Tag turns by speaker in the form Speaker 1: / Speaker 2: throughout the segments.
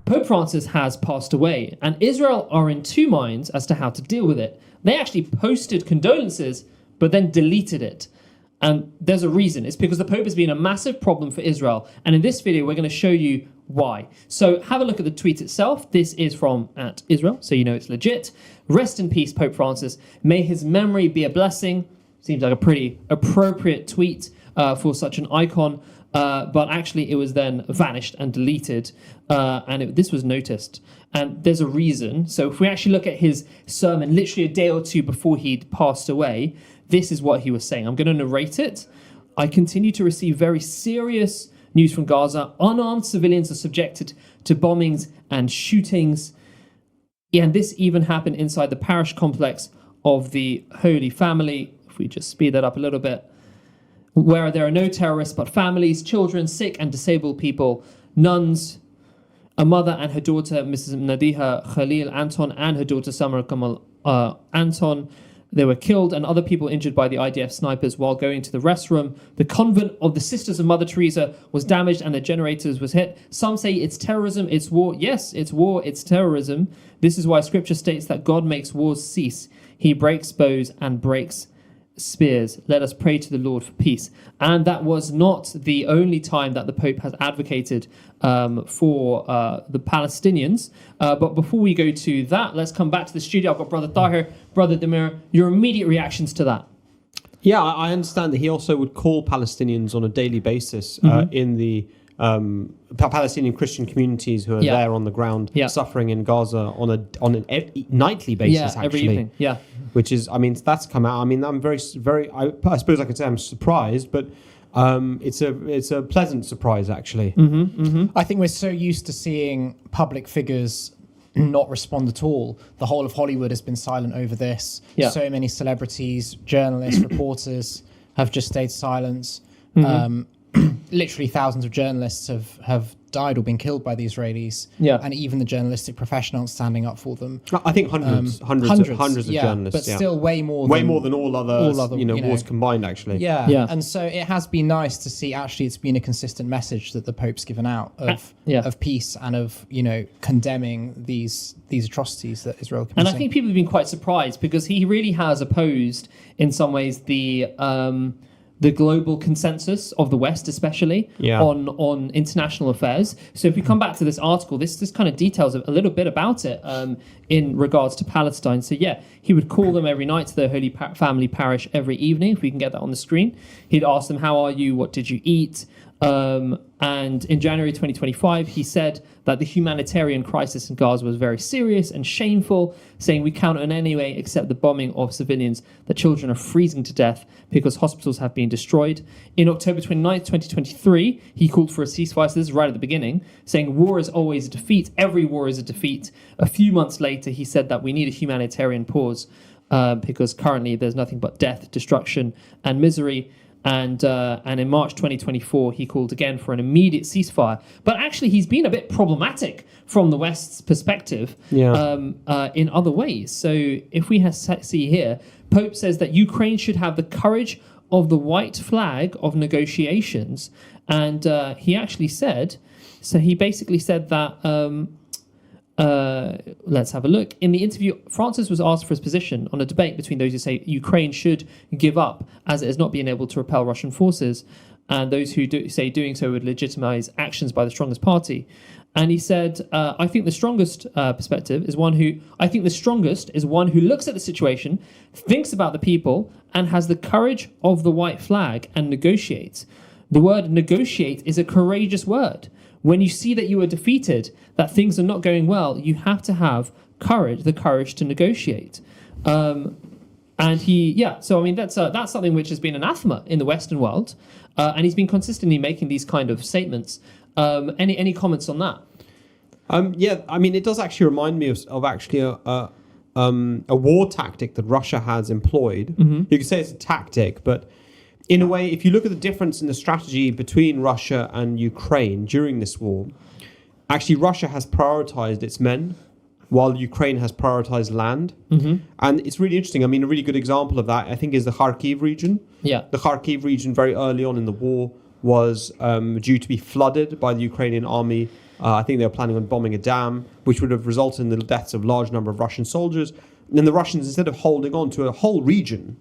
Speaker 1: Pope Francis has passed away, and Israel are in two minds as to how to deal with it. They actually posted condolences, but then deleted it. And there's a reason. It's because the Pope has been a massive problem for Israel. And in this video, we're going to show you why. So have a look at the tweet itself. This is from @Israel, so you know it's legit. Rest in peace, Pope Francis. May his memory be a blessing. Seems like a pretty appropriate tweet for such an icon. But actually, it was then vanished and deleted. This was noticed. And there's a reason. So if we actually look at his sermon, literally a day or two before he'd passed away, this is what he was saying. I'm going to narrate it. I continue to receive very serious news from Gaza. Unarmed civilians are subjected to bombings and shootings. And this even happened inside the parish complex of the Holy Family. If we just speed that up a little bit. Where there are no terrorists, but families, children, sick and disabled people, nuns, a mother and her daughter, Mrs. Nadiha Khalil Anton, and her daughter, Samar Kamal Anton. They were killed and other people injured by the IDF snipers while going to the restroom. The convent of the Sisters of Mother Teresa was damaged and the generators was hit. Some say it's terrorism, it's war. Yes, it's war, it's terrorism. This is why scripture states that God makes wars cease. He breaks bows and breaks spears. Let us pray to the Lord for peace. And that was not the only time that the Pope has advocated for the Palestinians. But before we go to that, let's come back to the studio. I've got Brother Tahir, Brother Demir. Your immediate reactions to that?
Speaker 2: Yeah, I understand that he also would call Palestinians on a daily basis in the Palestinian Christian communities who are there on the ground suffering in Gaza on a nightly basis,
Speaker 1: every evening.
Speaker 2: Which is, I mean, that's come out. I mean, I'm very, I suppose I could say I'm surprised, but it's a pleasant surprise, actually.
Speaker 3: I think we're so used to seeing public figures not respond at all. The whole of Hollywood has been silent over this. So many celebrities, journalists, reporters have just stayed silent. Literally thousands of journalists have died or been killed by the Israelis. And even the journalistic profession aren't standing up for them.
Speaker 2: I think hundreds of journalists.
Speaker 3: But still way more
Speaker 2: than all other wars combined, actually.
Speaker 3: And so it has been nice to see, actually, it's been a consistent message that the Pope's given out of peace and of, condemning these atrocities that Israel committing.
Speaker 1: And I think people have been quite surprised because he really has opposed, in some ways, the global consensus of the West, especially on international affairs. So if we come back to this article, this kind of details a little bit about it in regards to Palestine. So he would call them every night to the Holy Family Parish every evening, if we can get that on the screen. He'd ask them, how are you? What did you eat? And in January 2025, he said that the humanitarian crisis in Gaza was very serious and shameful, saying we count on any way except the bombing of civilians, that children are freezing to death because hospitals have been destroyed. In October 29th, 2023, he called for a ceasefire. So this is right at the beginning, saying war is always a defeat. Every war is a defeat. A few months later, he said that we need a humanitarian pause because currently there's nothing but death, destruction, and misery. And in March 2024, he called again for an immediate ceasefire. But actually, he's been a bit problematic from the West's perspective in other ways. So if we see here, Pope says that Ukraine should have the courage of the white flag of negotiations. And he actually said, so he basically said that... let's have a look. In the interview, Francis was asked for his position on a debate between those who say Ukraine should give up as it has not been able to repel Russian forces, and those who say doing so would legitimize actions by the strongest party. And he said, I think the strongest perspective is one who looks at the situation, thinks about the people, and has the courage of the white flag and negotiates. The word negotiate is a courageous word. When you see that you are defeated, that things are not going well, you have to have the courage to negotiate. So I mean, that's something which has been anathema in the Western world, and he's been consistently making these kind of statements. Any comments on that?
Speaker 2: I mean, it does actually remind me of actually a war tactic that Russia has employed. You could say it's a tactic, but in a way, if you look at the difference in the strategy between Russia and Ukraine during this war, actually Russia has prioritized its men while Ukraine has prioritized land. And it's really interesting. I mean, a really good example of that, I think, is the Kharkiv region. The Kharkiv region very early on in the war was due to be flooded by the Ukrainian army I think they were planning on bombing a dam, which would have resulted in the deaths of a large number of Russian soldiers. And then the Russians, instead of holding on to a whole region,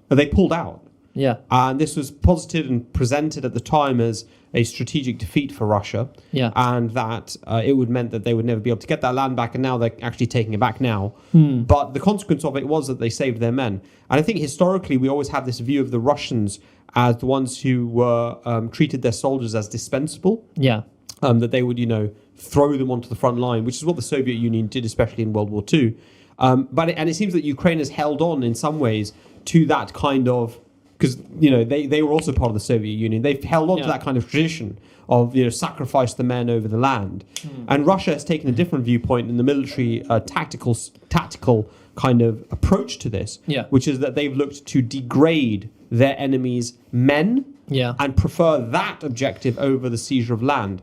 Speaker 2: they pulled out.
Speaker 1: Yeah.
Speaker 2: And this was posited and presented at the time as a strategic defeat for Russia.
Speaker 1: Yeah.
Speaker 2: And that it would meant that they would never be able to get that land back. And now they're actually taking it back now. But the consequence of it was that they saved their men. And I think historically we always have this view of the Russians as the ones who were treated their soldiers as dispensable.
Speaker 1: Yeah.
Speaker 2: That they would, throw them onto the front line, which is what the Soviet Union did, especially in World War II. But it seems that Ukraine has held on in some ways to that kind of, because they were also part of the Soviet Union. They've held on to that kind of tradition of sacrifice the men over the land. And Russia has taken a different viewpoint in the military tactical kind of approach to this, which is that they've looked to degrade their enemies' men and prefer that objective over the seizure of land.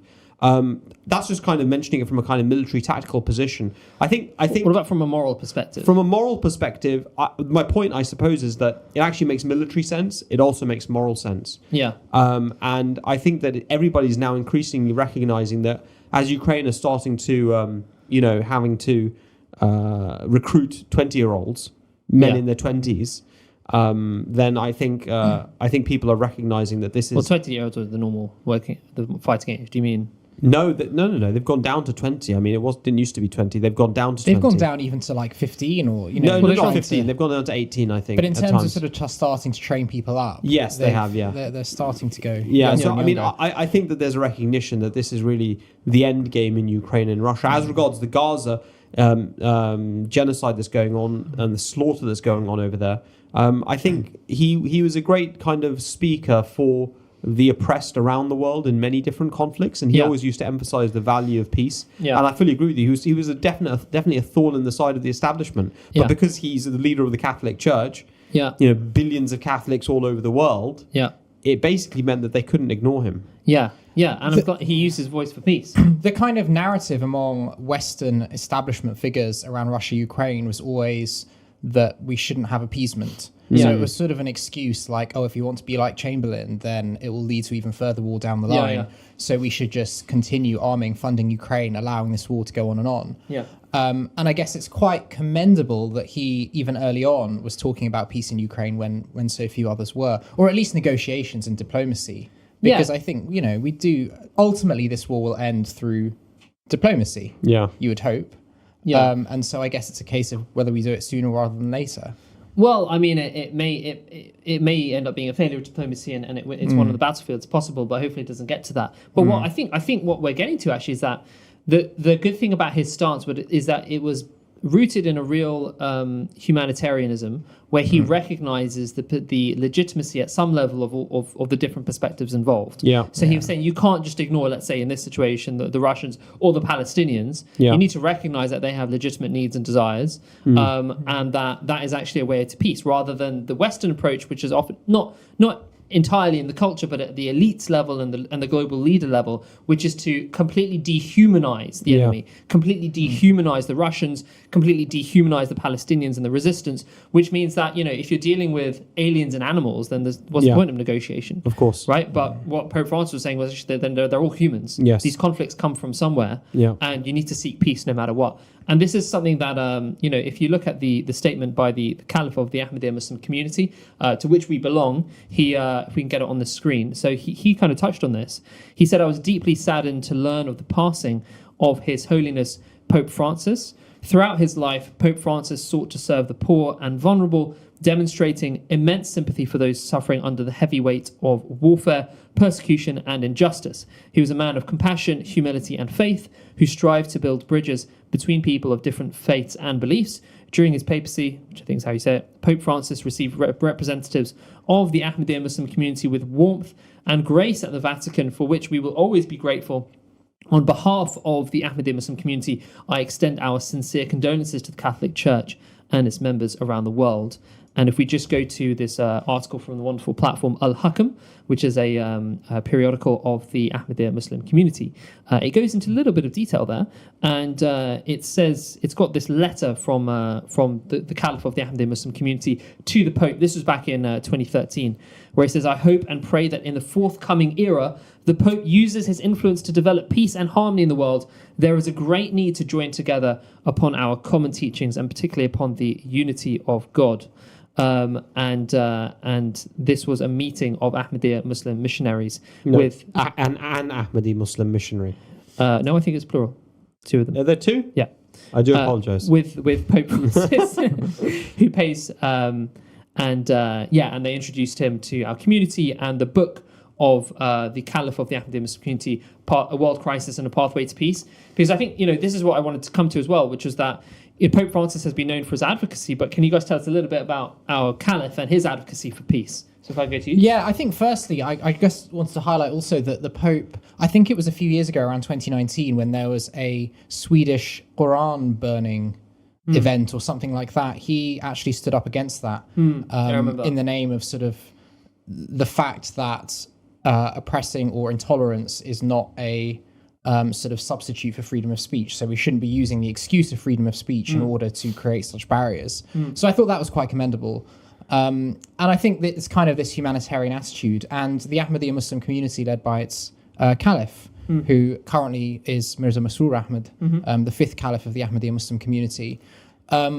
Speaker 2: That's just kind of mentioning it from a kind of military tactical position. I think.
Speaker 1: What about from a moral perspective?
Speaker 2: From a moral perspective, my point, I suppose, is that it actually makes military sense. It also makes moral sense.
Speaker 1: Yeah.
Speaker 2: And I think that everybody's now increasingly recognizing that as Ukraine is starting to, having to recruit 20-year-olds, men in their 20s. Then I think people are recognizing that this is
Speaker 1: 20-year-olds are the normal fighting age. Do you mean?
Speaker 2: No. They've gone down to 20. I mean, didn't used to be 20. They've gone down to 20.
Speaker 3: They've gone down even to like 15 or
Speaker 2: No, not 15. They've gone down to 18, I think.
Speaker 3: But in terms of sort of just starting to train people up,
Speaker 2: yes, they have. Yeah,
Speaker 3: they're starting to go.
Speaker 2: Yeah. So I mean, I think that there's a recognition that this is really the end game in Ukraine and Russia as regards the Gaza genocide that's going on and the slaughter that's going on over there. I think he was a great kind of speaker for the oppressed around the world in many different conflicts, and he always used to emphasize the value of peace. And I fully agree with you. He was definitely a thorn in the side of the establishment. But because he's the leader of the Catholic Church, billions of Catholics all over the world, it basically meant that they couldn't ignore him.
Speaker 1: And he used his voice for peace.
Speaker 3: The kind of narrative among Western establishment figures around Russia-Ukraine was always that we shouldn't have appeasement. So it was sort of an excuse like, if you want to be like Chamberlain, then it will lead to even further war down the line. So we should just continue funding Ukraine, allowing this war to go on and on. And I guess it's quite commendable that he, even early on, was talking about peace in Ukraine when so few others were, or at least negotiations and diplomacy. Because I think, we do, ultimately this war will end through diplomacy. You would hope. And so I guess it's a case of whether we do it sooner rather than later.
Speaker 1: Well, I mean, it may end up being a failure of diplomacy, and it's one of the battlefields possible, but hopefully it doesn't get to that. But what I think what we're getting to actually is that the good thing about his stance is that it was rooted in a real humanitarianism, where he recognizes the legitimacy at some level of the different perspectives involved. So he was saying you can't just ignore, let's say in this situation, the Russians or the Palestinians. You need to recognize that they have legitimate needs and desires, and that is actually a way to peace, rather than the Western approach, which is often not entirely in the culture, but at the elites level and the global leader level, which is to completely dehumanize the enemy, completely dehumanize the Russians, completely dehumanize the Palestinians and the resistance, which means that, if you're dealing with aliens and animals, then what's the point of negotiation?
Speaker 2: Of course.
Speaker 1: Right? But what Pope Francis was saying was actually they're all humans.
Speaker 2: Yes.
Speaker 1: These conflicts come from somewhere, and you need to seek peace no matter what. And this is something that, if you look at the statement by the Caliph of the Ahmadiyya Muslim community, to which we belong, if we can get it on the screen. So he kind of touched on this. He said, "I was deeply saddened to learn of the passing of His Holiness Pope Francis. Throughout his life, Pope Francis sought to serve the poor and vulnerable, demonstrating immense sympathy for those suffering under the heavy weight of warfare, persecution, and injustice. He was a man of compassion, humility, and faith, who strived to build bridges between people of different faiths and beliefs. During his papacy, which I think is how you say it, Pope Francis received representatives of the Ahmadiyya Muslim community with warmth and grace at the Vatican, for which we will always be grateful. On behalf of the Ahmadiyya Muslim community, I extend our sincere condolences to the Catholic Church and its members around the world." And if we just go to this article from the wonderful platform Al-Hakam, which is a periodical of the Ahmadiyya Muslim community, it goes into a little bit of detail there, and it says it's got this letter from the Caliph of the Ahmadiyya Muslim community to the Pope. This was back in 2013, where he says, "I hope and pray that in the forthcoming era, the Pope uses his influence to develop peace and harmony in the world, there is a great need to join together upon our common teachings and particularly upon the unity of God. And this was a meeting of Ahmadiyya Muslim missionaries with
Speaker 2: an Ahmadi Muslim missionary.
Speaker 1: No, I think it's plural. Two of them.
Speaker 2: Are there two?
Speaker 1: Yeah.
Speaker 2: I do apologize.
Speaker 1: With Pope Francis, who pays, and they introduced him to our community and the book of the Caliph of the Ahmadiyya Muslim community, A World Crisis and a Pathway to Peace. Because I think, this is what I wanted to come to as well, which was that Pope Francis has been known for his advocacy, but can you guys tell us a little bit about our Caliph and his advocacy for peace? So if I go to you.
Speaker 3: Yeah, I think firstly, I guess wanted to highlight also that the Pope, I think it was a few years ago, around 2019, when there was a Swedish Quran burning event or something like that. He actually stood up against that in the name of sort of the fact that oppressing or intolerance is not a sort of substitute for freedom of speech. So we shouldn't be using the excuse of freedom of speech in order to create such barriers. So I thought that was quite commendable. And I think that it's kind of this humanitarian attitude. And the Ahmadiyya Muslim community, led by its Caliph, who currently is Mirza Masroor Ahmad, the fifth Caliph of the Ahmadiyya Muslim community,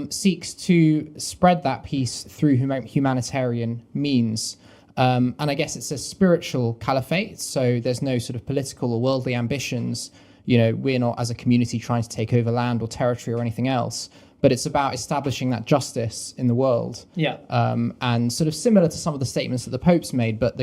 Speaker 3: seeks to spread that peace through humanitarian means. And I guess it's a spiritual caliphate, so there's no sort of political or worldly ambitions. We're not as a community trying to take over land or territory or anything else, but it's about establishing that justice in the world.
Speaker 1: Yeah.
Speaker 3: And sort of similar to some of the statements that the Pope's made, but the